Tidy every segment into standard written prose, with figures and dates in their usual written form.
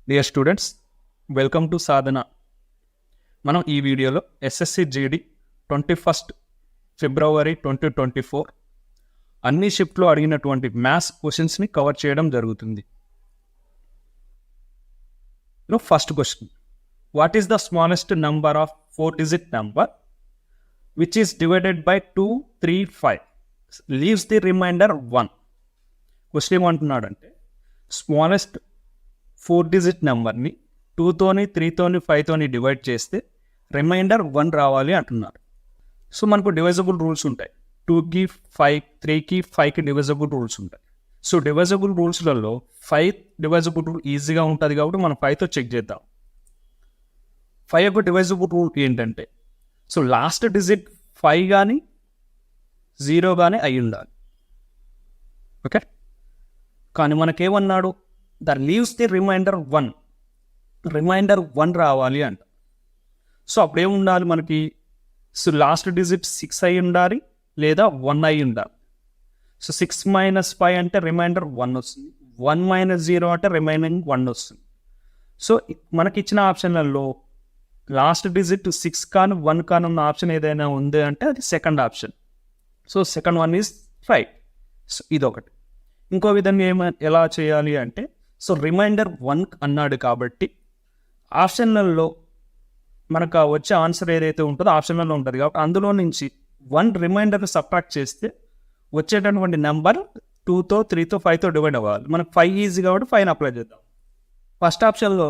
Dear students, welcome to సాధన. మనం ఈ వీడియోలో ఎస్ఎస్సి జీడి 21 ఫిబ్రవరి 2024 అన్ని షిఫ్ట్లో అడిగినటువంటి మ్యాథ్స్ క్వశ్చన్స్ని కవర్ చేయడం జరుగుతుంది. First question, what is the smallest number of 4-digit number which is divided by 2, 3, 5 leaves the remainder 1. Question ఏమంటున్నాడంటే స్మాలెస్ట్ 4-digit నెంబర్ని 2తోని 3తోని 5తోని డివైడ్ చేస్తే రిమైండర్ 1 రావాలి అంటున్నారు. సో మనకు డివైజబుల్ రూల్స్ ఉంటాయి. 2కి 5, 3కి 5కి డివైజబుల్ రూల్స్ ఉంటాయి. సో డివైజబుల్ రూల్స్లలో 5 డివైజబుల్ రూల్ ఈజీగా ఉంటుంది కాబట్టి మనం 5తో చెక్ చేద్దాం. 5 యొక్క డివైజబుల్ రూల్ ఏంటంటే, సో లాస్ట్ డిజిట్ 5 కానీ 0 కానీ అయి ఉండాలి. ఓకే, కానీ మనకేమన్నాడు, the leaves the remainder 1, remainder 1 రావాలి అంట. సో అప్పుడేముండాలి మనకి, సో లాస్ట్ డిజిట్ 6 అయి ఉండాలి లేదా 1 అయి ఉండాలి. సో 6 - 5 అంటే రిమైండర్ 1 వస్తుంది, 1 - 0 అంటే రిమైనింగ్ 1 వస్తుంది. సో మనకి ఇచ్చిన ఆప్షన్లలో లాస్ట్ డిజిట్ 6 కానీ 1 కానీ ఉన్న ఆప్షన్ ఏదైనా ఉంది అంటే అది second option. So second one is 5. So ఇదొకటి. ఇంకో విధంగా ఎలా చేయాలి అంటే, సో రిమైండర్ 1 అన్నాడు కాబట్టి ఆప్షన్లలో మనకు వచ్చే ఆన్సర్ ఏదైతే ఉంటుందో ఆప్షన్లలో ఉంటుంది కాబట్టి అందులో నుంచి 1 రిమైండర్ సబ్ట్రాక్ట్ చేస్తే వచ్చేటటువంటి నెంబర్ 2తో 3తో 5తో డివైడ్ అవ్వాలి. మనకు 5 ఈజీ కాబట్టి 5ని అప్లై చేద్దాం. ఫస్ట్ ఆప్షన్లో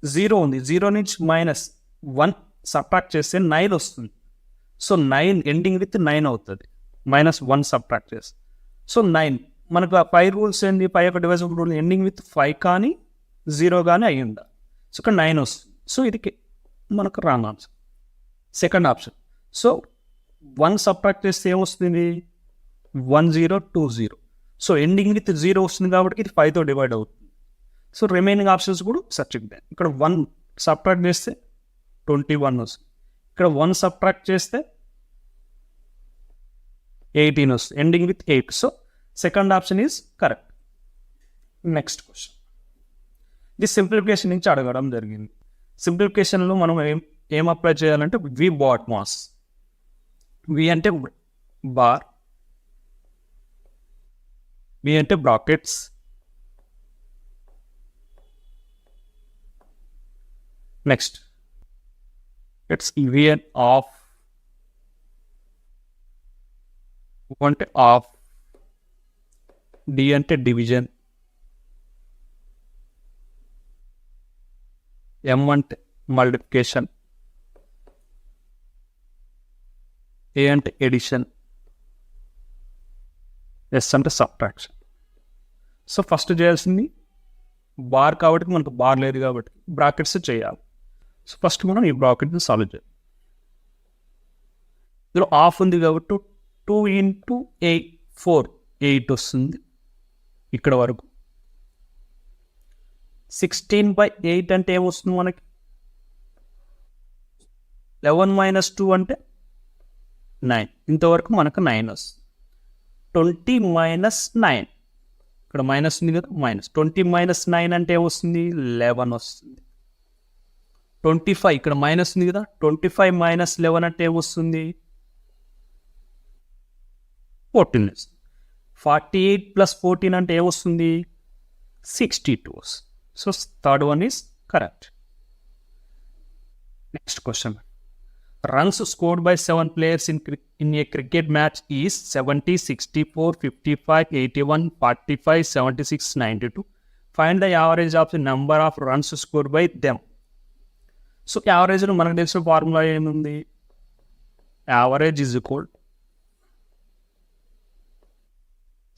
0 ఉంది, 0 నుంచి -1 సబ్ట్రాక్ట్ చేస్తే 9 వస్తుంది. సో 9 ఎండింగ్ విత్ 9 అవుతుంది, -1 సబ్ట్రాక్ట్ చేస్తే. సో 9 మనకు 5 రూల్స్ ఏంటి, 5 యొక్క డివైజబుల్ రూల్ ఎండింగ్ విత్ 5 కానీ 0 కానీ అయ్యి ఉండాలి. సో ఇక్కడ 9 వస్తుంది. సో ఇది మనకు wrong answer. Second option, so 1 subtract చేస్తే ఏమొస్తుంది, 1 0 2 0. సో ఎండింగ్ విత్ 0 వస్తుంది కాబట్టి ఇది 5తో డివైడ్ అవుతుంది. సో రిమైనింగ్ ఆప్షన్స్ కూడా సబ్ట్రాక్ట్. ఇక్కడ 1 సబ్ట్రాక్ట్ చేస్తే 21 వస్తుంది, ఇక్కడ 1 సబ్ట్రాక్ట్ చేస్తే 18 వస్తుంది, ending with 8. So second option is correct. Next question, ఇది సింప్లిఫికేషన్ నుంచి అడగడం జరిగింది. సింప్లిఫికేషన్లో మనం ఏం అప్లై చేయాలంటే వి బాట్ మాస్. వి అంటే బార్, వి అంటే brackets, next it's V and of, అంటే ఆఫ్, డి అంటే డివిజన్, ఎం అంటే మల్టిప్లికేషన్, ఏ అంటే ఎడిషన్, ఎస్ అంటే సబ్ట్రాక్షన్. సో ఫస్ట్ చేయాల్సింది బార్ కాబట్టి మనకు బార్ లేదు కాబట్టి బ్రాకెట్స్ చేయాలి. సో ఫస్ట్ మనం ఈ బ్రాకెట్ని సాల్వ్ చేయాలి. ఇందులో ఆఫ్ ఉంది కాబట్టి 2 × 8 4 8 వస్తుంది ఇక్కడ వరకు. 16/8 అంటే ఏమొస్తుంది మనకి, 11 - 2 అంటే 9. ఇంతవరకు మనకు 9 వస్తుంది. 20 - 9 ఇక్కడ మైనస్ ఉంది కదా, -20 - 9 అంటే ఏమొస్తుంది, 11 వస్తుంది. 25 ఇక్కడ మైనస్ ఉంది కదా, 25 - 11 అంటే ఏమొస్తుంది, 14 వస్తుంది. 48 + 14 అంటే ఏమొస్తుంది, 62 వస్తుంది. So third one is correct. Next question, runs scored by 7 players in a cricket match is 70, 64, 55, 81, 45, 76, 92. Find the average of the number of runs scored by them. So యావరేజ్లో మనకు తెలిసిన ఫార్ములా ఏముంది, average is equal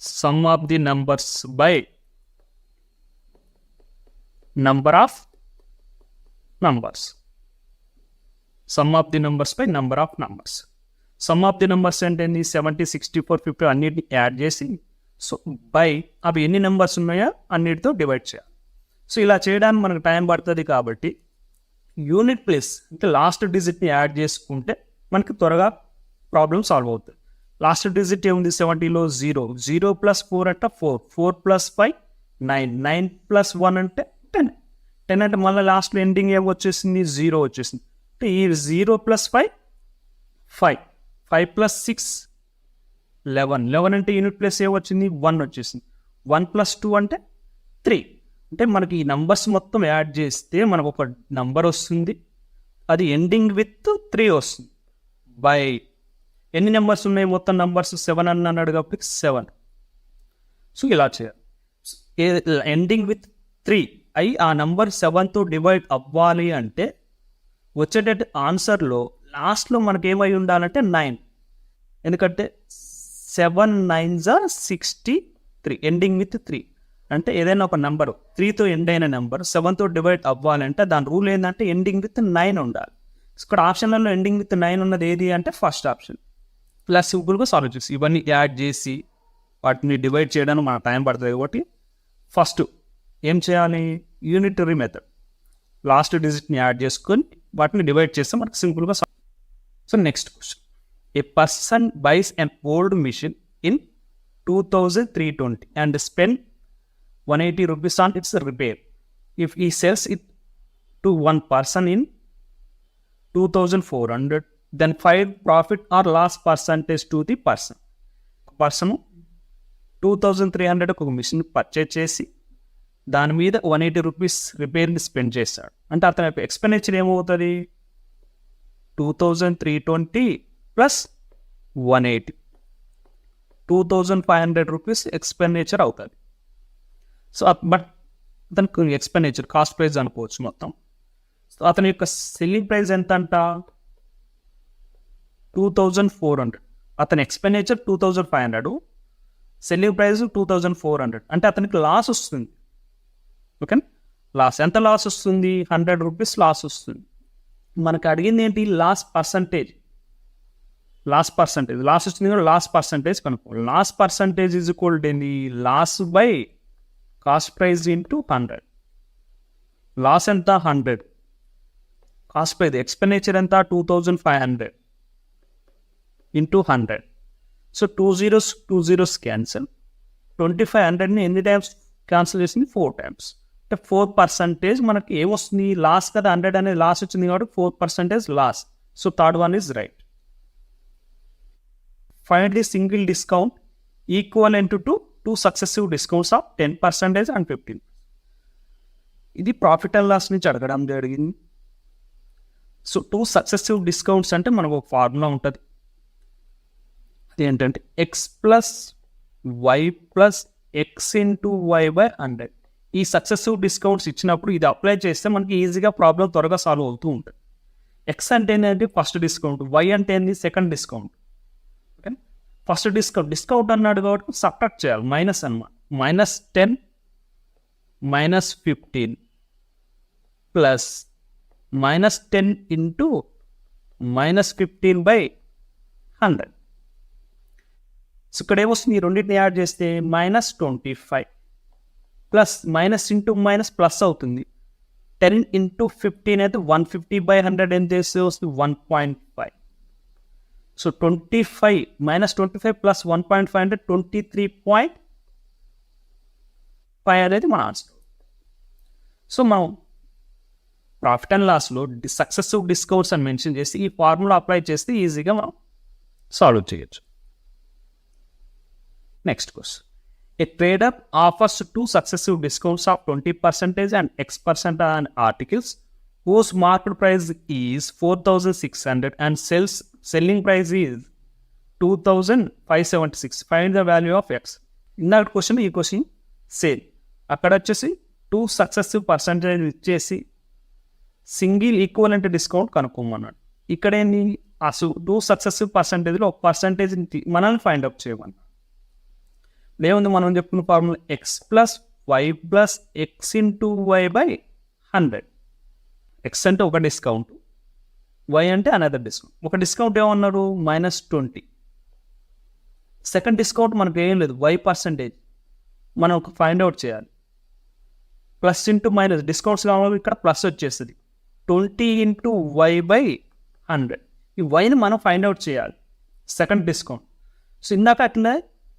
sum of the numbers by number of numbers. Sum of the numbers by number of numbers. Sum of the numbers అంటే 70, 64, 50 అన్నిటిని add చేసి, so by అవి ఎన్ని numbers ఉన్నాయో అన్నిటితో డివైడ్ చేయాలి. సో ఇలా చేయడానికి మనకు టైం పడుతుంది కాబట్టి యూనిట్ ప్లేస్ అంటే లాస్ట్ డిజిట్ని యాడ్ చేసుకుంటే మనకి త్వరగా ప్రాబ్లం సాల్వ్ అవుతుంది. లాస్ట్ డిజిట్ ఏముంది, 70లో 0, 0 + 4 అంటే 4, 4 + 5 9, 9 + 1 అంటే 10. 10 అంటే మళ్ళీ లాస్ట్లో ఎండింగ్ ఏం వచ్చేసింది 0 వచ్చేసింది. అంటే ఈ 0 + 5 5 5 + 6 11 అంటే యూనిట్ ప్లేస్ ఏ వచ్చింది 1 వచ్చేసింది. 1 + 2 అంటే 3. అంటే మనకి ఈ నంబర్స్ మొత్తం యాడ్ చేస్తే మనకు ఒక నంబర్ వస్తుంది, అది ఎండింగ్ విత్ 3 వస్తుంది. బై ఎన్ని నెంబర్స్ ఉన్నాయి మొత్తం నంబర్స్ 7 అని అన్నాడు కాబట్టి 7. సో ఇలా చేయాలి. ఎండింగ్ విత్ 3 అయి ఆ నంబర్ 7తో డివైడ్ అవ్వాలి అంటే వచ్చేటట్టు ఆన్సర్లో లాస్ట్లో మనకి ఏమై ఉండాలంటే 9. ఎందుకంటే 7 9s are 63 ఎండింగ్ విత్ 3. అంటే ఏదైనా ఒక నెంబర్ 3తో ఎండ్ అయిన నెంబర్ 7తో డివైడ్ అవ్వాలంటే దాని రూల్ ఏంటంటే ఎండింగ్ విత్ 9 ఉండాలి. ఇక్కడ ఆప్షన్లలో ఎండింగ్ విత్ 9 ఉన్నది ఏది అంటే ఫస్ట్ ఆప్షన్. ఇలా సింపుల్గా సాల్వ్ చేసి ఇవన్నీ యాడ్ చేసి వాటిని డివైడ్ చేయడానికి మనకు టైం పడుతుంది కాబట్టి ఫస్ట్ ఏం చేయాలి, యూనిటరీ మెథడ్ లాస్ట్ డిజిట్ని యాడ్ చేసుకొని వాటిని డివైడ్ చేస్తే మనకు సింపుల్గా. So next question, a person buys an old machine in 2320 and spend 180 rupees on its repair. If he sells it to one person in 2400, then 5 profit or loss percentage to the person. Person 2300 ఒక machine purchase చేసి దాని మీద 180 rupees రిపేర్ని spend చేస్తాడు. అంటే అతని expenditure ఏమవుతుంది 2320 + 180 2500 rupees expenditure అవుతుంది. So but అతనికి ఎక్స్పెండిచర్ కాస్ట్ ప్రైస్ అనుకోవచ్చు మొత్తం. సో అతని యొక్క సెల్లింగ్ ప్రైస్ ఎంత అంట 2400. అతని ఎక్స్పెండిచర్ 2500, సెల్లింగ్ ప్రైస్ 2400. అంటే అతనికి లాస్ వస్తుంది. ఓకే, లాస్ ఎంత లాస్ వస్తుంది 100 రూపీస్ లాస్ వస్తుంది. మనకు అడిగింది ఏంటి లాస్ పర్సంటేజ్. లాస్ వస్తుంది కూడా లాస్ పర్సంటేజ్ కనుక్కోవాలి. Loss percentage is equal to ఏంది loss by cost price into 100. Loss ఎంత 100, కాస్ట్ ప్రైస్ ఎక్స్పెండిచర్ ఎంత 2500 ఇంటూ 100. So 2 zeros cancel. 2500ని ఎన్ని టైమ్స్ క్యాన్సిల్ చేసింది 4 times. అంటే 4% మనకి ఏమొస్తుంది లాస్ కదా, 100 అనేది లాస్ వచ్చింది కాబట్టి 4% loss. So third one is right. Find the single discount equivalent to 2 successive discounts of 10% and 15%. ఇది ప్రాఫిట్ అండ్ లాస్ నుంచి అడగడం జరిగింది. సో 2 successive discounts అంటే మనకు ఒక ఫార్ములా ఉంటుంది. అది ఏంటంటే x + y + x × y/100. ఈ సక్సెసివ్ డిస్కౌంట్స్ ఇచ్చినప్పుడు ఇది అప్లై చేస్తే మనకి ఈజీగా ప్రాబ్లం త్వరగా సాల్వ్ అవుతూ ఉంటుంది. ఎక్స్ అంటే ఏంటంటే ఫస్ట్ డిస్కౌంట్, వై అంటే ఏంటి second discount. Okay, first discount అన్నాడు కాబట్టి సబ్ట్రాక్ట్ చేయాలి, మైనస్ అన్నమాట. -10 -15 ప్లస్ -10 ఇంటూ -15/100. సో ఇక్కడ ఏమొస్తుంది ఈ రెండింటిని యాడ్ చేస్తే -25 plus minus into minus plus అవుతుంది. 10 × 15 అయితే 150/100 ఎంత చేస్తే వస్తుంది 1.5. సో 25 -25 ప్లస్ 1.5 అంటే 23.5 అనేది మన ఆన్సర్. సో మనం ప్రాఫిట్ అండ్ లాస్లో సక్సెసివ్ డిస్కౌంట్స్ అని మెన్షన్ చేసి ఈ ఫార్ములా అప్లై చేస్తే ఈజీగా మనం సాల్వ్ చేయొచ్చు. Next question, a trader offers 2 successive discounts of 20% and X% on articles whose market price is 4,600 and selling price is 2,576. Find the value of X. ఇందాక question ఈ question same. అక్కడ వచ్చేసి 2 successive percentage ఇచ్చేసి single equivalent discount కనుక్కోమన్నాడు. ఇక్కడ ఏంటి 2 successive percentageలో ఒక percentage మనల్ని find out చేయమన్నాడు. ఏముంది మనం చెప్పుకున్న formula x + y + x × y/100. x అంటే ఒక డిస్కౌంట్, y అంటే అనదర్ డిస్కౌంట్. ఒక డిస్కౌంట్ ఏమన్నారు -20. సెకండ్ డిస్కౌంట్ మనకు ఏం లేదు, y పర్సంటేజ్ మనం ఫైండ్ అవుట్ చేయాలి. ప్లస్ ఇంటూ మైనస్ డిస్కౌంట్స్ కావాలి, ఇక్కడ ప్లస్ వచ్చేస్తుంది 20 × y/100. ఈ వైని మనం ఫైండ్ అవుట్ చేయాలి సెకండ్ డిస్కౌంట్. సో ఇందాక అట్లా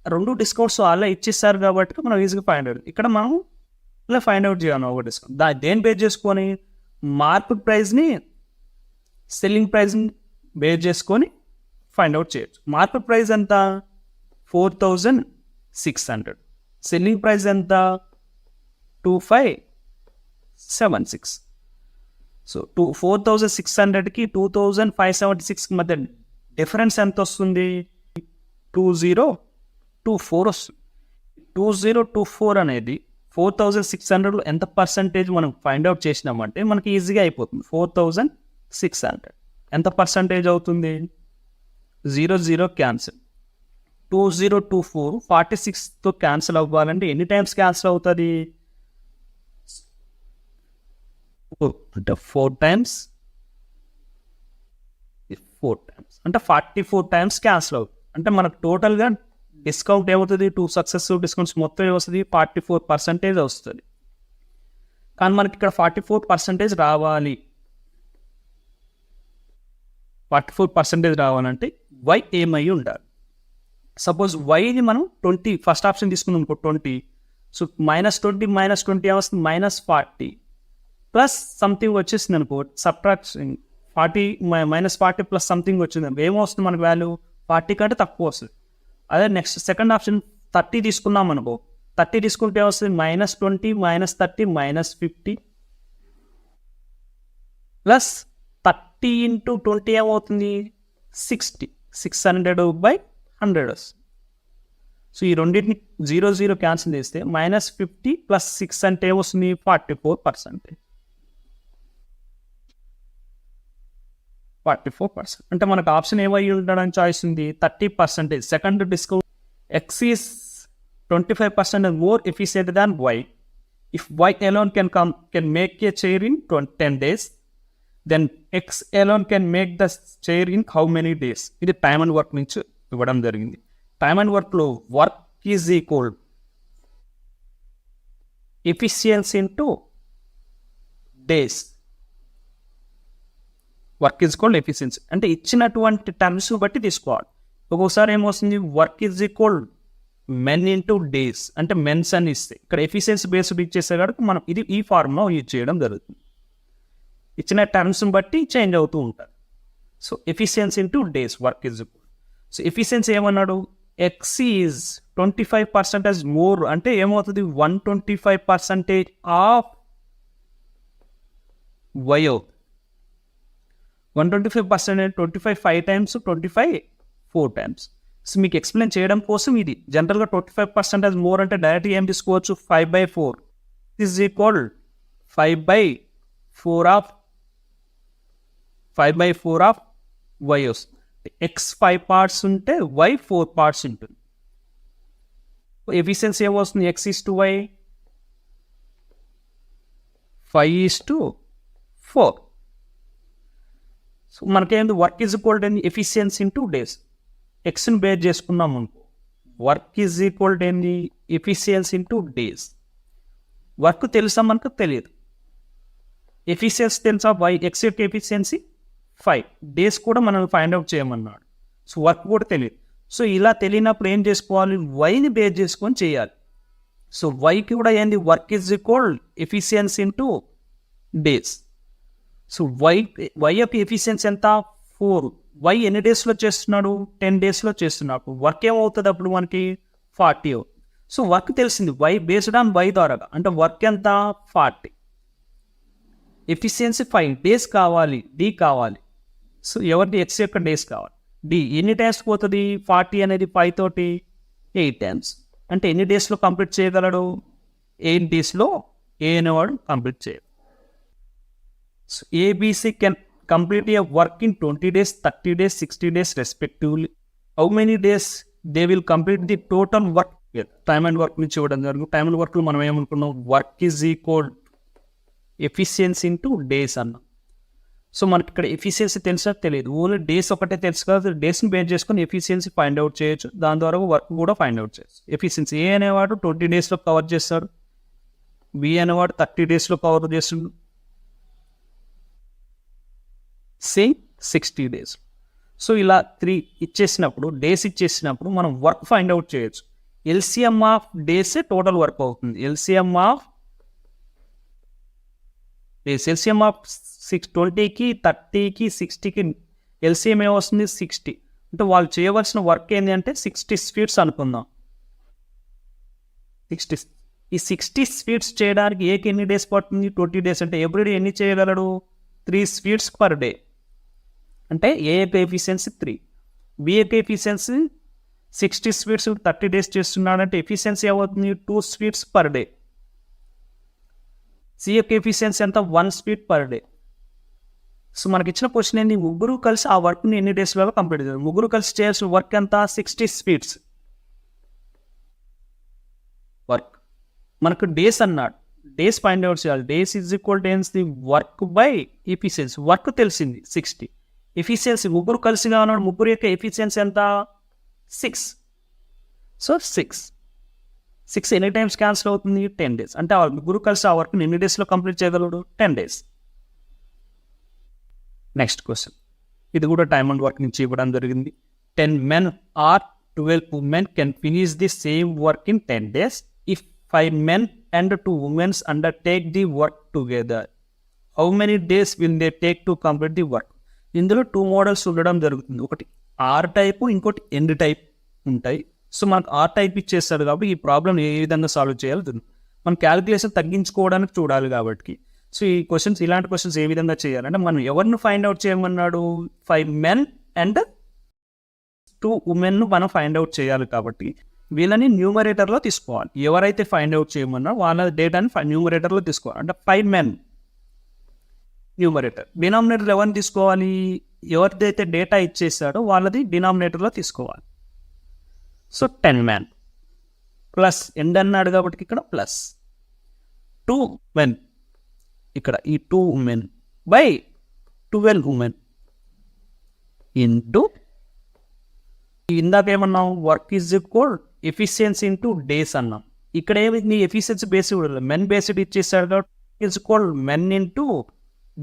2 డిస్కౌంట్స్ అలా ఇచ్చేస్తారు కాబట్టి మనం ఈజీగా ఫైండ్ అవుట్. ఇక్కడ మనం ఇలా ఫైండ్ అవుట్ చేయాలి ఒక డిస్కౌంట్. దేని బేస్ చేసుకొని మార్కెట్ ప్రైస్ని సెల్లింగ్ ప్రైస్ని బేస్ చేసుకొని ఫైండ్ అవుట్ చేయొచ్చు. మార్కెట్ ప్రైస్ ఎంత 4600, సెల్లింగ్ ప్రైస్ ఎంత 2576. సో 4600కి 2576 మధ్య డిఫరెన్స్ ఎంత వస్తుంది? 2024 వస్తుంది. 2024 అనేది 4600లో ఎంత పర్సంటేజ్ మనం ఫైండ్ అవుట్ చేసినామంటే మనకి ఈజీగా అయిపోతుంది. 4600 ఎంత పర్సంటేజ్ అవుతుంది? 00 క్యాన్సిల్. 2024 46తో క్యాన్సిల్ అవ్వాలంటే ఎన్ని టైమ్స్ క్యాన్సిల్ అవుతుంది? అంటే 4 టైమ్స్ అంటే 44 టైమ్స్ క్యాన్సిల్ అవుతుంది. అంటే మనకు టోటల్గా డిస్కౌంట్ ఏమవుతుంది? 2 సక్సెసివ్ డిస్కౌంట్స్ మొత్తం ఏమొస్తుంది? 44% వస్తుంది. కానీ మనకి ఇక్కడ 44% రావాలి. 44% రావాలంటే వై ఏమై ఉండాలి? సపోజ్ వైని మనం 20, ఫస్ట్ ఆప్షన్ తీసుకున్నాం అనుకో 20. సో -20 ఏమొస్తుంది? -40 ప్లస్ సంథింగ్ వచ్చేసింది అనుకో, సబ్ట్రాక్షన్ 40 -40 ప్లస్ సంథింగ్ వచ్చింది అనుకో, ఏమొస్తుంది మనకు వాల్యూ? 40 కంటే తక్కువ వస్తుంది. అదే నెక్స్ట్ సెకండ్ ఆప్షన్ 30 తీసుకున్నాం అనుకో, 30 తీసుకుంటే ఏమొస్తుంది? -20 -30 -50 ప్లస్ 30 × 20 ఏమవుతుంది? 60. 600/100 వస్తుంది. సో ఈ రెండింటిని 0 క్యాన్సిల్ చేస్తే -50 + 6 అంటే ఏమొస్తుంది? 44%. 44% అంటే మనకు ఆప్షన్ ఏమై ఉండడానికి చాయిస్ ఉంది? 30%. Second discount X is 25% more efficient than Y. If Y alone can make a chair in 10 days, then X alone can make the chair in how many days? ఇది time and work నుంచి ఇవ్వడం జరిగింది. Time and వర్క్లో work is equal efficiency into days. Work is equal efficiency అంటే ఇచ్చినటువంటి terms బట్టి తీసుకోవాలి. ఒక్కొక్కసారి ఏమొస్తుంది? Work is equal men into days అంటే మెన్స్ అని ఇస్తే, ఇక్కడ ఎఫిషియన్సీ బేస్డ్ ఇచ్చేసే కాబట్టి మనం ఇది ఈ ఫార్ములా యూజ్ చేయడం జరుగుతుంది. ఇచ్చిన టర్మ్స్ని బట్టి చేంజ్ అవుతూ ఉంటుంది. So efficiency into days work is equal. So efficiency ఏమన్నాడు? ఎక్స్ ఈజ్ 25% మోర్ అంటే ఏమవుతుంది? 125% ఆఫ్ వై అవుతుంది. 125% 25 5 టైమ్స్, 25 4 టైమ్స్. సో మీకు ఎక్స్ప్లెయిన్ చేయడం కోసం ఇది జనరల్గా 25% మోర్ అంటే డైరెక్ట్గా ఏం తీసుకోవచ్చు? 5/4 ఈజ్ ఈక్వల్ 5/4 ఆఫ్ వై వస్తుంది. ఎక్స్ 5 పార్ట్స్ ఉంటే వై 4 పార్ట్స్ ఉంటుంది. ఎఫిషియన్సీ ఏమొస్తుంది? X is to y 5:4. So మనకేంది? వర్క్ ఈజ్ ఈక్వల్ టు ఏంది? Efficiency into days. ఎక్స్ని బేర్ చేసుకున్నాం అనుకో, వర్క్ ఈజ్ ఈక్వల్ టు ఏంది? Efficiency into days. వర్క్ తెలుసా? మనకు తెలియదు. ఎఫిషియన్సీ తెలుసా? వై ఎక్స్ యొక్క ఎఫిషియన్సీ 5, డేస్ కూడా మనం ఫైండ్ అవుట్ చేయమన్నాడు. సో వర్క్ కూడా తెలియదు. సో ఇలా తెలియనప్పుడు ఏం చేసుకోవాలి? వైని బేర్ చేసుకొని చేయాలి. సో వైకి కూడా ఏంది? Work is equal efficiency into days. So Y యొక్క ఎఫిషియన్సీ ఎంత? 4. వై ఎన్ని డేస్లో చేస్తున్నాడు? 10 డేస్లో చేస్తున్నాడు. వర్క్ ఏమవుతుంది అప్పుడు మనకి? 40 అవుతుంది. సో వర్క్ తెలిసింది వై బేస్డ్ ఆన్ వై ద్వారా, అంటే వర్క్ ఎంత? 40. ఎఫిషియన్సీ 5, డేస్ కావాలి, డి కావాలి. సో ఎవరిది? ఎక్స్ యొక్క డేస్ కావాలి. డి ఎన్ని టైమ్స్ పోతుంది? 40 అనేది 5 తోటి 8 టైమ్స్. అంటే ఎన్ని డేస్లో కంప్లీట్ చేయగలడు? 8 డేస్లో ఏ అనేవాడు కంప్లీట్ చేయడు. So ABC can complete a work in 20 days, 30 days, 60 days respectively. How many days they will complete the total work? Time and work నుంచి ఇవ్వడం జరుగుతుంది. టైమ్ అండ్ వర్క్లో మనం ఏమనుకున్నాం? Work is equal efficiency into days అన్నాం. So మనకి ఇక్కడ efficiency తెలుసా? తెలియదు. ఓన్లీ డేస్ ఒకటే తెలుసు కదా. డేస్ని బేస్ చేసుకొని ఎఫిషియన్సీ ఫైండ్ అవుట్ చేయొచ్చు. దాని ద్వారా వర్క్ కూడా ఫైండ్ అవుట్ చేయొచ్చు. ఎఫిషియన్సీ ఏ అనేవాడు 20 daysలో కవర్ చేస్తాడు, బి అనేవాడు 30 daysలో కవర్ చేస్తాడు, సేమ్ 60 days. సో ఇలా 3 ఇచ్చేసినప్పుడు, డేస్ ఇచ్చేసినప్పుడు మనం వర్క్ ఫైండ్ అవుట్ చేయొచ్చు. LCM of days total work అవుతుంది. LCM of days. LCM of 20కి 30కి 60కి ఎల్సిఎం ఏమొస్తుంది 60. అంటే వాళ్ళు చేయవలసిన వర్క్ ఏంటి అంటే 60 స్వీట్స్ అనుకుందాం. 60 ఈ 60 స్వీట్స్ చేయడానికి ఏకి ఎన్ని డేస్ పడుతుంది 20 డేస్. అంటే ఎవ్రీడే ఎన్ని చేయగలడు 3 స్వీట్స్ పర్ డే. అంటే ఏ యొక్క ఎఫిషియన్సీ 3, బి యొక్క ఎఫిషియన్సీ 60 స్వీట్స్ 30 డేస్ చేస్తున్నాడంటే ఎఫిషియన్సీ ఏమవుతుంది 2 స్వీట్స్ పర్ డే. సి యొక్క ఎఫిషియన్సీ ఎంత 1 స్వీట్ పర్ డే. సో మనకి ఇచ్చిన క్వశ్చన్ ఏంటి, ముగ్గురు కలిసి ఆ వర్క్ని ఎన్ని డేస్లో కంప్లీట్ చేయాలి. ముగ్గురు కలిసి చేయాల్సిన వర్క్ ఎంత 60 స్వీట్స్ వర్క్. మనకు డేస్ అన్నాడు, డేస్ ఫైండ్ అవుట్ చేయాలి. Days is equal to work by efficiency. Work తెలిసింది 60, ఎఫిషియన్సీ ముగ్గురు కలిసిగా ఉన్నాడు, ముగ్గురు యొక్క ఎఫిషియన్సీ ఎంత 6. సో 6 ఎన్ని టైమ్స్ క్యాన్సిల్ అవుతుంది 10 డేస్. అంటే ఆ ముగ్గురు కలిసి ఆ వర్క్ని ఎన్ని డేస్లో కంప్లీట్ చేయగలడు 10 డేస్. నెక్స్ట్ క్వశ్చన్, ఇది కూడా టైమ్ అండ్ వర్క్ నుంచి ఇవ్వడం జరిగింది. 10 men or 12 women can finish the same work in 10 days if 5 men and 2 women undertake the work together. How many days will they take to complete the work? ఇందులో 2 models ఉండడం జరుగుతుంది. ఒకటి are type, ఇంకోటి end type ఉంటాయి. So మనకు are type ఇచ్చేస్తాడు కాబట్టి ఈ ప్రాబ్లం ఏ విధంగా సాల్వ్ చేయాలి, మనం క్యాలిక్యులేషన్ తగ్గించుకోవడానికి చూడాలి. కాబట్టి సో ఈ క్వశ్చన్స్, ఇలాంటి క్వశ్చన్స్ ఏ విధంగా చేయాలంటే మనం ఎవరిని ఫైండ్ అవుట్ చేయమన్నాడు 5 men and 2 women మనం ఫైండ్ అవుట్ చేయాలి. కాబట్టి వీళ్ళని న్యూమరేటర్లో తీసుకోవాలి. ఎవరైతే ఫైండ్ అవుట్ చేయమన్నా వాళ్ళ డేటాని న్యూమరేటర్లో తీసుకోవాలి. అంటే 5 men న్యూమరేటర్, డినామినేటర్ ఎవరిని తీసుకోవాలి, ఎవరిదైతే డేటా ఇచ్చేసాడో వాళ్ళది డినామినేటర్లో తీసుకోవాలి. సో 10 men ప్లస్ ఎండ్ అన్నాడు కాబట్టి ఇక్కడ ప్లస్ 2 men, ఇక్కడ ఈ 2 women బై 12 women ఇంటూ ఇందాక ఏమన్నాం work is equal efficiency into days అన్నాం. ఇక్కడ ఏమి ఎఫిషియన్సీ బేస్డ్ మెన్ బేస్డ్ ఇచ్చేసాడు కాబట్టి is equal men into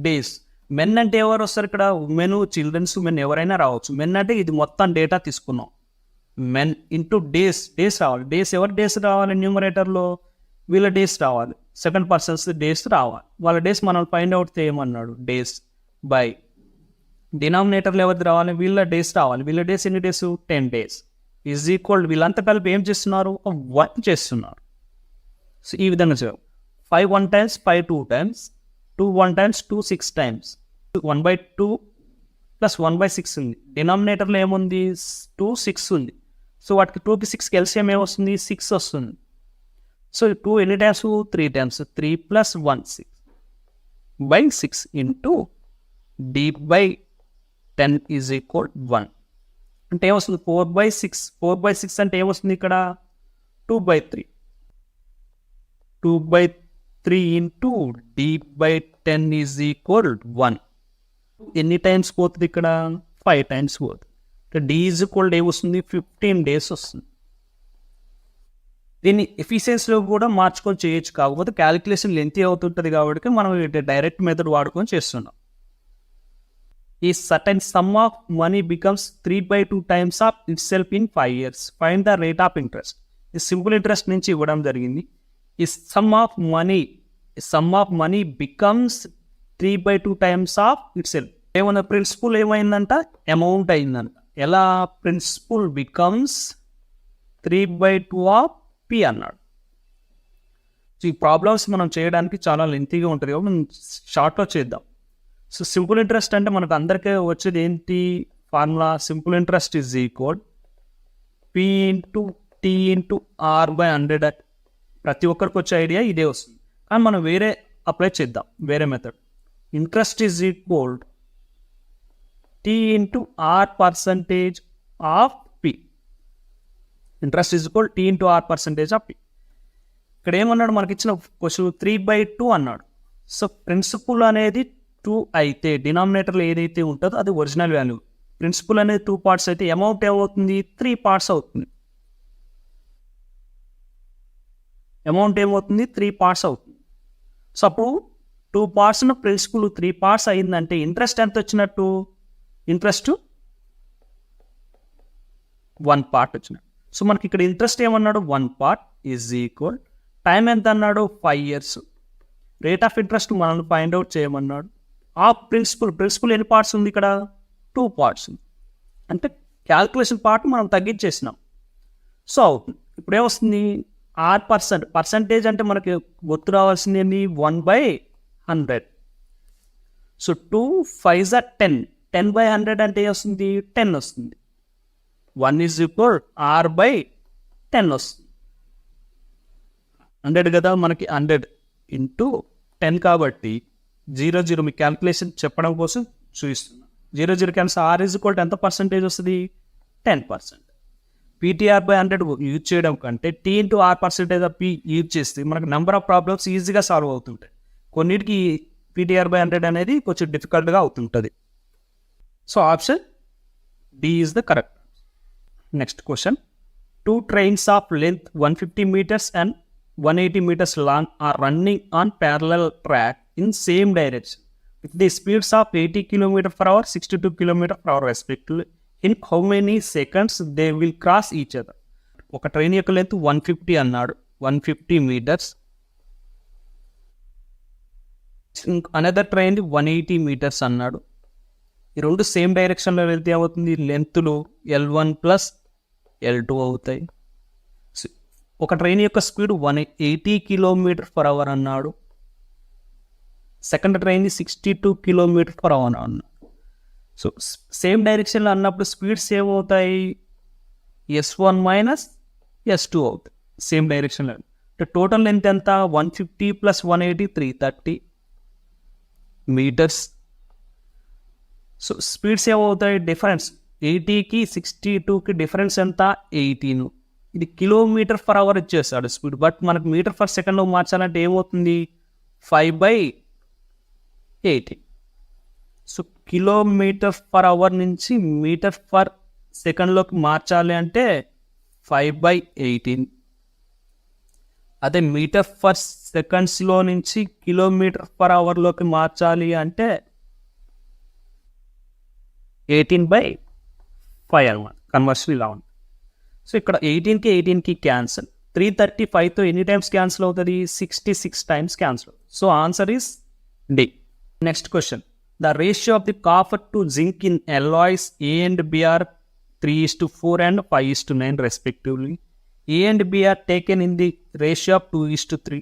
days. Men అంటే ఎవరు వస్తారు ఇక్కడ, ఉమెన్, చిల్డ్రన్స్, ఉమెన్ ఎవరైనా రావచ్చు. మెన్ అంటే ఇది మొత్తం డేటా తీసుకున్నాం. మెన్ ఇంటూ డేస్, డేస్ రావాలి. డేస్ ఎవరి డేస్ రావాలి న్యూమరేటర్లో, వీళ్ళ డేస్ రావాలి. సెకండ్ పర్సన్స్ డేస్ రావాలి. వాళ్ళ డేస్ మనం ఫైండ్ అవుట్ చేయమన్నాడు. డేస్ బై డినామినేటర్లు ఎవరిది రావాలి, వీళ్ళ డేస్ రావాలి. వీళ్ళ డేస్ ఎన్ని డేస్ 10 days ఈజ్ ఈక్వల్, వీళ్ళంతా కలిపి ఏం చేస్తున్నారు వర్క్ చేస్తున్నారు. సో ఈ విధంగా చేయాలి. 5 1 times, 5 2 times, 2 1 times, 2 6 times, 1/2 plus 1/6 ఉంది. డినామినేటర్లో ఏముంది 2 6 ఉంది. సో వాటికి 2కి 6కి ఎల్సిఎం ఏమొస్తుంది 6 వస్తుంది. సో 2 ఎన్ని times 3 times, 3 + 1 6 by 6 into d by 10 is equal 1. అంటే ఏమొస్తుంది 4/6. 4/6 అంటే ఏమొస్తుంది ఇక్కడ 2/3. 2/3 into d by 10 is equal 1. ఎన్ని టైమ్స్ పోతుంది ఇక్కడ 5 times పోతుంది. అంటే d ఈజ్ ఈక్వల్ ఏమొస్తుంది 15 days వస్తుంది. దీన్ని ఎఫిషియన్సీలో కూడా మార్చుకొని చేయొచ్చు, కాకపోతే క్యాలిక్యులేషన్ లెంతీ అవుతుంటుంది కాబట్టి మనం డైరెక్ట్ మెథడ్ వాడుకొని చేస్తున్నాం. ఈ certain some of money becomes 3/2 times of it self in 5 years. Find the rate of interest. ఈ సింపుల్ ఇంట్రెస్ట్ నుంచి ఇవ్వడం జరిగింది. ఈ some of money becomes 3/2 times of it self. ఏమన్నా ప్రిన్సిపల్ ఏమైందంట అమౌంట్ అయిందంట. ఎలా ప్రిన్సిపల్ బికమ్స్ 3/2 ఆఫ్ పి అన్నాడు. So ఈ ప్రాబ్లమ్స్ మనం చేయడానికి చాలా లెంతీగా ఉంటుంది కాబట్టి మనం షార్ట్లో చేద్దాం. సో సింపుల్ ఇంట్రెస్ట్ అంటే మనకు అందరికీ వచ్చేది ఏంటి formula, simple interest is equal P into T into R/100. ప్రతి ఒక్కరికి వచ్చే ఐడియా ఇదే వస్తుంది, కానీ మనం వేరే అప్లై చేద్దాం, వేరే method. Interest is equal tea into R% of P. Interest is equal tea into R% of P. ఇక్కడ ఏమన్నాడు మనకి ఇచ్చిన క్వశ్చన్ 3/2 అన్నాడు. సో ప్రిన్సిపల్ అనేది 2 అయితే డినామినేటర్లో ఏదైతే ఉంటుందో అది ఒరిజినల్ వాల్యూ. ప్రిన్సిపల్ అనేది 2 parts అయితే అమౌంట్ ఏమవుతుంది 3 parts అవుతుంది. అమౌంట్ ఏమవుతుంది 3 parts అవుతుంది. సో అప్పుడు 2 parts ప్రిన్సిపల్ 3 parts అయిందంటే ఇంట్రెస్ట్ ఎంత వచ్చినట్టు, ఇంట్రెస్ట్ 1 part వచ్చినట్టు. సో మనకి ఇక్కడ ఇంట్రెస్ట్ ఏమన్నాడు 1 part ఈజ్ ఈక్వల్ టైం ఎంత అన్నాడు 5 years. రేట్ ఆఫ్ ఇంట్రెస్ట్ మనల్ని ఫైండ్ అవుట్ చేయమన్నాడు. ఆ ప్రిన్సిపల్ ఎన్ని పార్ట్స్ ఉంది ఇక్కడ? 2 పార్ట్స్ ఉంది. అంటే క్యాల్కులేషన్ పార్ట్ మనం తగ్గించేసినాం. సో అవుతుంది. ఇప్పుడు ఏమొస్తుంది? పర్సంటేజ్ అంటే మనకి గుర్తు రావాల్సింది ఏంటి? 1/100. సో 2 5 10. 10/100 అంటే వస్తుంది 10 వస్తుంది. 1 = R/10 వస్తుంది. 100 కదా, మనకి 100 × 10 కాబట్టి 0 మీ క్యాల్కులేషన్ చెప్పడం కోసం చూపిస్తున్నాను. 0 క్యాన్సర్ R = ఎంత పర్సంటేజ్ వస్తుంది? 10%. PTR/100 యూజ్ చేయడం కంటే T × R percentage of P use చేస్తే మనకు నెంబర్ ఆఫ్ ప్రాబ్లమ్స్ ఈజీగా సాల్వ్ అవుతుంటాయి. కొన్నిటికి PTR/100 అనేది కొంచెం డిఫికల్ట్గా అవుతుంటుంది. So option D is the correct. Next question. 2 trains of length 150 meters and 180 meters long are running on parallel track in same direction with the speeds of 80 km/h, 62 km/h respectively. In how many seconds they will cross each other? ఒక train యొక్క length 150 అన్నాడు, 150 metres. Another train 180 metres అన్నాడు. ఈ రెండు same డైరెక్షన్లో వెళ్తే ఏమవుతుంది? లెంత్లు L1 + L2 అవుతాయి. ఒక ట్రైన్ యొక్క స్పీడ్ 180 km/h అన్నాడు. సెకండ్ ట్రైన్ 62 km/h అన్నాడు. సో సేమ్ డైరెక్షన్లో అన్నప్పుడు స్పీడ్స్ ఏమవుతాయి? S1 - S2 అవుతాయి సేమ్ డైరెక్షన్లో. టోటల్ లెంత్ ఎంత? 150 + 180 330 మీటర్స్. సో స్పీడ్స్ ఏమవుతాయి? డిఫరెన్స్ 80కి 62కి డిఫరెన్స్ ఎంత? 18. ఇది km/h ఇచ్చేస్తాడు స్పీడ్, బట్ మనకు మీటర్/సెకండ్లో మార్చాలంటే ఏమవుతుంది? 5/80. సో km/h నుంచి మీటర్/సెకండ్లోకి మార్చాలి అంటే 5/18. అదే మీటర్/సెకండ్స్లో నుంచి km/hలోకి మార్చాలి అంటే 18/5 అనమాట. కన్వర్షన్ ఇలా ఉంది. సో ఇక్కడ 18కి క్యాన్సల్. 335తో ఎన్ని టైమ్స్ క్యాన్సిల్ అవుతుంది? 66 times cancel. So answer is D. Next question. The ratio of the copper to zinc in alloys A and B are 3:4 and 5:9 respectively. A and B are taken in the ratio of 2:3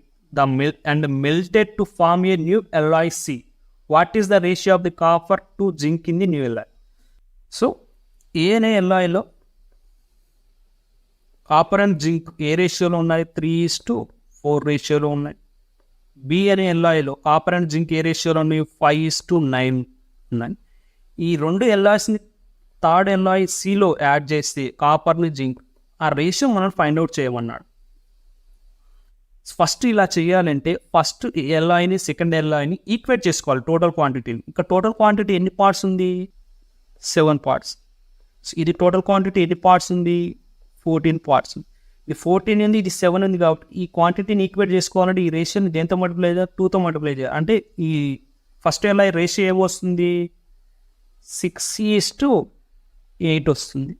and melted to form a new alloy C. What is the ratio of the copper to zinc in the new alloy? So A అనే alloyలో copper and zinc ఏ రేషియోలో ఉన్నాయి? 3:4 రేషియోలో ఉన్నాయి. B అనే ఎల్లాయిలో copper and zinc ఏ రేషియోలో ఉన్నాయి? 5:9 ఉన్నాయి. ఈ రెండు ఎల్లాయిస్ని థర్డ్ ఎల్లాయ్ సిలో యాడ్ చేస్తే కాపర్ని జింక్ ఆ రేషియో మనం ఫైండ్ అవుట్ చేయమన్నాడు. ఫస్ట్ ఇలా చేయాలంటే ఫస్ట్ ఎల్లాయిని సెకండ్ ఎల్లాయిని ఈక్వేట్ చేసుకోవాలి టోటల్ క్వాంటిటీని. ఇక్కడ టోటల్ క్వాంటిటీ ఎన్ని పార్ట్స్ ఉంది? 7 పార్ట్స్. ఇది టోటల్ క్వాంటిటీ ఎన్ని పార్ట్స్ ఉంది? 14 పార్ట్స్. ఇది 14 ఉంది, ఇది 7 ఉంది. కాబట్టి ఈ క్వాంటిటీని ఈక్వేట్ చేసుకోవాలంటే ఈ రేషియోని దేంతో మల్టిప్లై చేయాలి? 2తో మల్టిప్లై చేయాలి. అంటే ఈ ఫస్ట్ ఎల్ఐ రేషియో ఏమొస్తుంది? 6:8 వస్తుంది.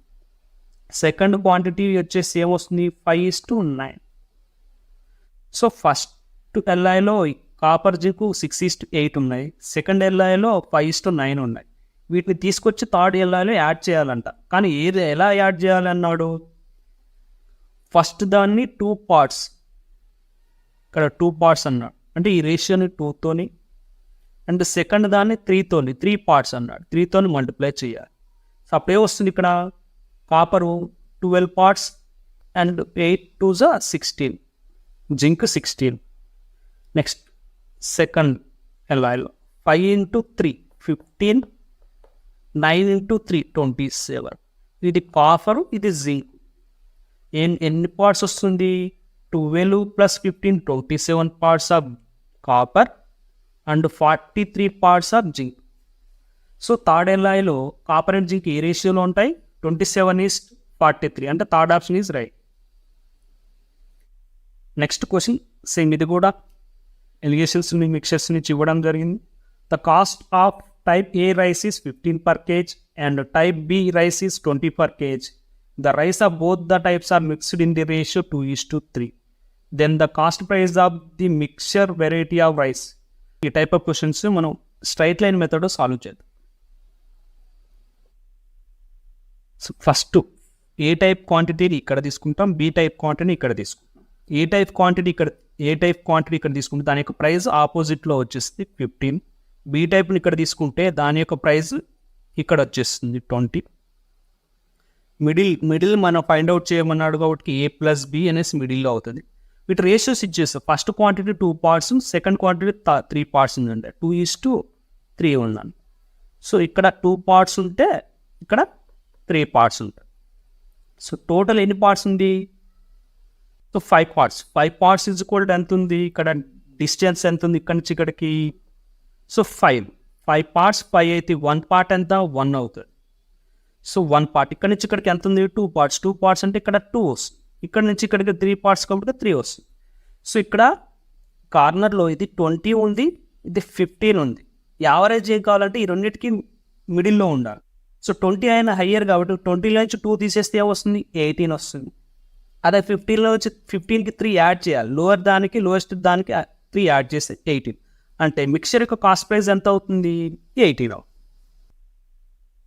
సెకండ్ క్వాంటిటీ వచ్చేసి ఏమొస్తుంది? 5:9. సో ఫస్ట్ ఎల్ఐలో కాపర్ జింకు 6:8 ఉన్నాయి, సెకండ్ ఎల్ఐలో 5:9 ఉన్నాయి. వీటిని తీసుకొచ్చి థర్డ్ ఎల్ఐలో యాడ్ చేయాలంట. కానీ ఏది ఎలా యాడ్ చేయాలన్నాడు? ఫస్ట్ దాన్ని 2 పార్ట్స్, ఇక్కడ 2 పార్ట్స్ అన్నాడు. అంటే ఈ రేషియోని 2తోని అండ్ సెకండ్ దాన్ని 3తోని 3 పార్ట్స్ అన్నాడు. 3తోని మల్టిప్లై చేయాలి. సో అప్పుడే వస్తుంది ఇక్కడ copper 12 parts and 8 2 16, zinc 16. Next second ఎల్ఐలో 5 × 3 15, 9 × 3 27. ఇది కాపరు, ఇది జింక్. ఎన్ని పార్ట్స్ వస్తుంది? 12 + 15 27 parts of copper and 43 parts of zinc. So third ఎల్ఐలో కాపర్ అండ్ జింక్ ఏ రేషియోలో ఉంటాయి? 27:43. అంటే third option is right. Next question same, ఇది కూడా ఎలిగేషన్స్ని మిక్చర్స్ నుంచి ఇవ్వడం జరిగింది. The cost of type A rice is 15 per kg and type B rice is 20 per kg. The rice of both the types are mixed in the ratio 2:3. Then the cost price of the mixture variety of rice. ఈ type of questions మనం straight line method solve చేద్దాం. So first A type క్వాంటిటీని ఇక్కడ తీసుకుంటాం, B type క్వాంటిటీని ఇక్కడ తీసుకుంటాం. ఏ type quantity ఇక్కడ తీసుకుంటే దాని యొక్క ప్రైస్ ఆపోజిట్లో వచ్చేస్తుంది 15. బి టైప్ని ఇక్కడ తీసుకుంటే దాని యొక్క ప్రైస్ ఇక్కడ వచ్చేస్తుంది 20. మిడిల్ మనం ఫైండ్ అవుట్ చేయమన్నాడు కాబట్టి A+B అనేసి మిడిల్లో అవుతుంది. వీటి రేషియోస్ ఇచ్చేస్తాం. First quantity 2 parts, second quantity 3 parts ఉందంటే 2:3 ఉందండి. సో ఇక్కడ 2 parts ఉంటే ఇక్కడ 3 parts ఉంటాయి. సో టోటల్ ఎన్ని పార్ట్స్ ఉంది? So 5 parts. 5 parts is equal to ఎంత ఉంది? ఇక్కడ డిస్టెన్స్ ఎంత ఉంది ఇక్కడ నుంచి ఇక్కడికి? సో 5 parts 5 అయితే 1 part ఎంత? 1 అవుతుంది. సో 1 part ఇక్కడ నుంచి ఇక్కడికి ఎంత ఉంది? 2 parts. 2 parts అంటే ఇక్కడ 2 వస్తుంది. ఇక్కడ నుంచి ఇక్కడికి 3 parts కాబట్టి 3 వస్తుంది. సో ఇక్కడ కార్నర్లో ఇది 20 ఉంది, ఇది 15 ఉంది. యావరేజ్ ఏం కావాలంటే ఈ రెండింటికి మిడిల్లో ఉండాలి. సో 20 అయినా హయ్యర్ కాబట్టి 20లో నుంచి 2 తీసేస్తే వస్తుంది 18 వస్తుంది. అదే 15లో వచ్చి 15కి 3 యాడ్ చేయాలి. లోయెస్ట్ దానికి 3 యాడ్ చేస్తే 18. అంటే మిక్చర్ యొక్క కాస్ట్ ప్రైస్ ఎంత అవుతుంది? 18.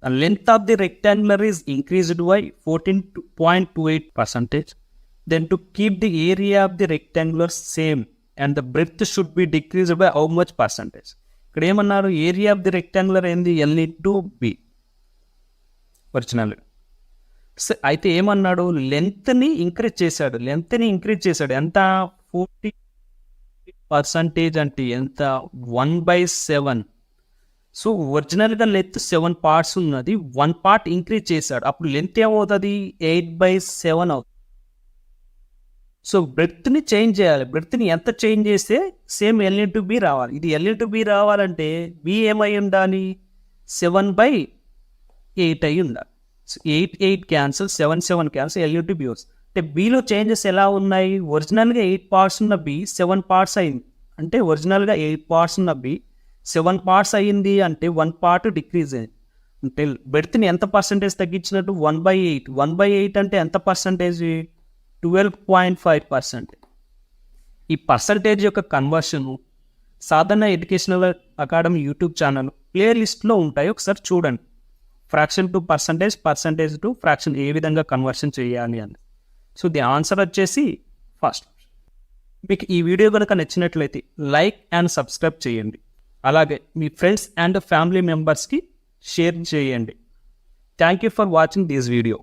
The length of the rectangular is increased by 14.28%. Then to keep the area of the rectangular same and the breadth should be decreased by how much percentage? ఇక్కడ ఏమన్నారు? Area of the rectangular ఏంది? L/B original. అయితే ఏమన్నాడు? లెంత్ని increase చేశాడు. ఎంత? 40% అంటే ఎంత? 1/7. So ఒరిజినల్గా లెంత్ 7 parts ఉన్నది, 1 part ఇంక్రీజ్ చేశాడు. అప్పుడు లెంత్ ఏమవుతుంది? 8/7 అవుతుంది. సో బ్రెడ్త్ని చేంజ్ చేయాలి. బ్రెడ్త్ని ఎంత చేంజ్ చేస్తే సేమ్ L/B రావాలి. ఇది L/B రావాలంటే B ఏమై ఉండాలి? 7/8 అయి ఉండాలి. సో 8 క్యాన్సల్, 7 క్యాన్సల్, L/B వస్తుంది. అంటే Bలో చేంజెస్ ఎలా ఉన్నాయి? ఒరిజినల్గా 8 parts ఉన్న B 7 parts అయింది. అంటే ఒరిజినల్గా 8 parts ఉన్న B 7 parts అయ్యింది అంటే 1 part డిక్రీజ్ అయింది. అంటే బెర్త్ని ఎంత పర్సంటేజ్ తగ్గించినట్టు? 1/8. 1/8 అంటే ఎంత పర్సంటేజ్? 12.5%. ఈ పర్సంటేజ్ యొక్క కన్వర్షన్ సాధారణ ఎడ్యుకేషనల్ అకాడమీ యూట్యూబ్ ఛానల్ ప్లేలిస్ట్లో ఉంటాయి, ఒకసారి చూడండి. Fraction to percentage to fraction ఏ విధంగా కన్వర్షన్ చేయాలి అని. సో ది ఆన్సర్ వచ్చేసి ఫస్ట్. మీకు ఈ వీడియో కనుక నచ్చినట్లయితే లైక్ అండ్ సబ్స్క్రైబ్ చేయండి. అలాగే మీ ఫ్రెండ్స్ అండ్ ఫ్యామిలీ మెంబర్స్కి షేర్ చేయండి. Thank you for watching this video.